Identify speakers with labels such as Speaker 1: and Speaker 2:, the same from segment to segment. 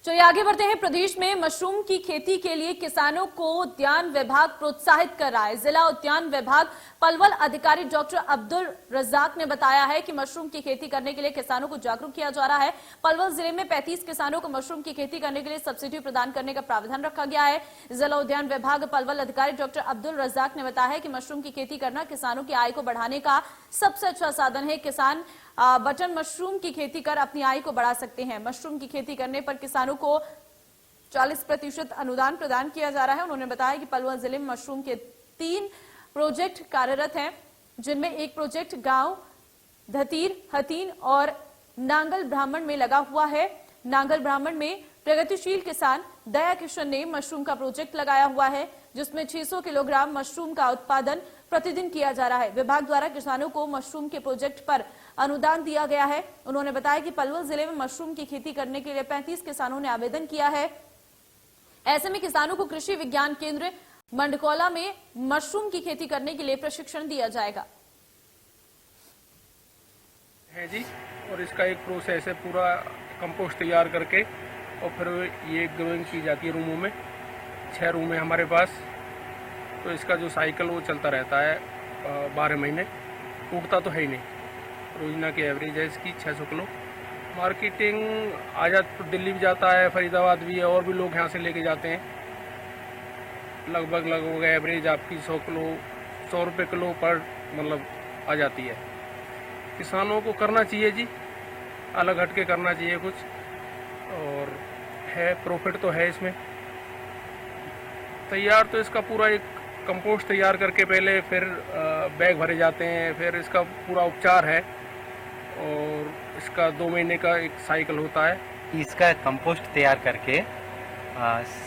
Speaker 1: चलिए आगे बढ़ते हैं। प्रदेश में मशरूम की खेती के लिए किसानों को उद्यान विभाग प्रोत्साहित कर रहा है। जिला उद्यान विभाग पलवल अधिकारी डॉक्टर अब्दुल रजाक ने बताया है कि मशरूम की खेती करने के लिए किसानों को जागरूक किया जा रहा है। पलवल जिले में 35 किसानों को मशरूम की खेती करने के लिए सब्सिडी प्रदान करने का प्रावधान रखा गया है। जिला उद्यान विभाग पलवल अधिकारी डॉक्टर अब्दुल रजाक ने बताया है कि मशरूम की खेती करना किसानों की आय को बढ़ाने का सबसे अच्छा साधन है। किसान बटन मशरूम की खेती कर अपनी आय को बढ़ा सकते हैं। मशरूम की खेती करने पर किसानों को 40% अनुदान प्रदान किया जा रहा है। उन्होंने बताया कि पलवल जिले में मशरूम के 3 प्रोजेक्ट कार्यरत हैं, जिनमें एक प्रोजेक्ट गांव धतीर, हतीन और नांगल ब्राह्मण में लगा हुआ है। नांगल ब्राह्मण में प्रगतिशील किसान दया किशन ने मशरूम का प्रोजेक्ट लगाया हुआ है, जिसमें 600 किलोग्राम मशरूम का उत्पादन प्रतिदिन किया जा रहा है। विभाग द्वारा किसानों को मशरूम के प्रोजेक्ट पर अनुदान दिया गया है। उन्होंने बताया कि पलवल जिले में मशरूम की खेती करने के लिए 35 किसानों ने आवेदन किया है। ऐसे में किसानों को कृषि विज्ञान केंद्र मंडकौला में मशरूम की खेती करने के लिए प्रशिक्षण दिया जाएगा।
Speaker 2: है जी, और इसका एक प्रोसेस है, पूरा कंपोस्ट तैयार करके और फिर ये ग्रोइंग की जाती है रूमों में। 6 रूम है हमारे पास, तो इसका जो साइकिल वो चलता रहता है 12 महीने। टूटता तो है ही नहीं। रोजाना की एवरेज है इसकी 600 किलो। मार्केटिंग आजाद दिल्ली भी जाता है, फरीदाबाद भी है, और भी लोग यहाँ से लेके जाते हैं। लगभग एवरेज आपकी 100 किलो 100 रुपये किलो पर मतलब आ जाती है। किसानों को करना चाहिए जी, अलग हट के करना चाहिए कुछ, और है प्रॉफिट तो है इसमें। तैयार तो इसका पूरा एक कंपोस्ट तैयार करके पहले फिर बैग भरे जाते हैं, फिर इसका पूरा उपचार है, और इसका 2 महीने का एक साइकिल होता है।
Speaker 3: इसका कंपोस्ट तैयार करके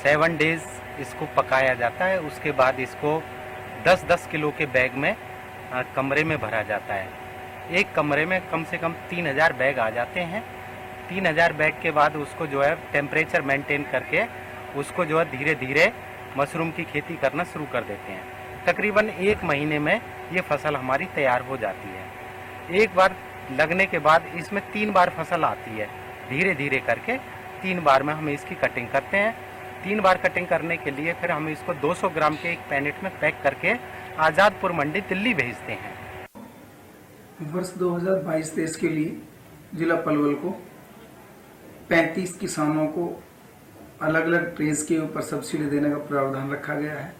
Speaker 3: 7 डेज इसको पकाया जाता है। उसके बाद इसको 10-10 किलो के बैग में कमरे में भरा जाता है। एक कमरे में कम से कम 3000 बैग आ जाते हैं। 3000 बैग के बाद उसको जो है टेम्परेचर मेंटेन करके उसको जो है धीरे धीरे मशरूम की खेती करना शुरू कर देते हैं। तकरीबन 1 महीने में ये फसल हमारी तैयार हो जाती है। एक बार लगने के बाद इसमें 3 बार फसल आती है। धीरे धीरे करके 3 बार में हम इसकी कटिंग करते हैं। 3 बार कटिंग करने के लिए फिर हम इसको 200 ग्राम के एक पैकेट में पैक करके आज़ादपुर मंडी दिल्ली भेजते हैं।
Speaker 4: वर्ष 2022-23 के लिए जिला पलवल को 35 किसानों को अलग अलग ट्रेज के ऊपर सब्सिडी देने का प्रावधान रखा गया है,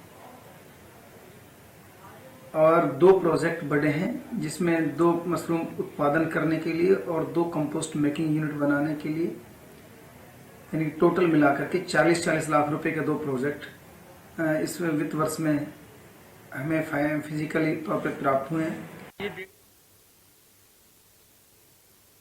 Speaker 4: और 2 प्रोजेक्ट बड़े हैं, जिसमें 2 मशरूम उत्पादन करने के लिए और 2 कंपोस्ट मेकिंग यूनिट बनाने के लिए, यानी टोटल मिलाकर के 40-40 लाख रुपए के 2 प्रोजेक्ट इस वित्त वर्ष में हमें फिजिकली तौर पर प्राप्त हुए हैं।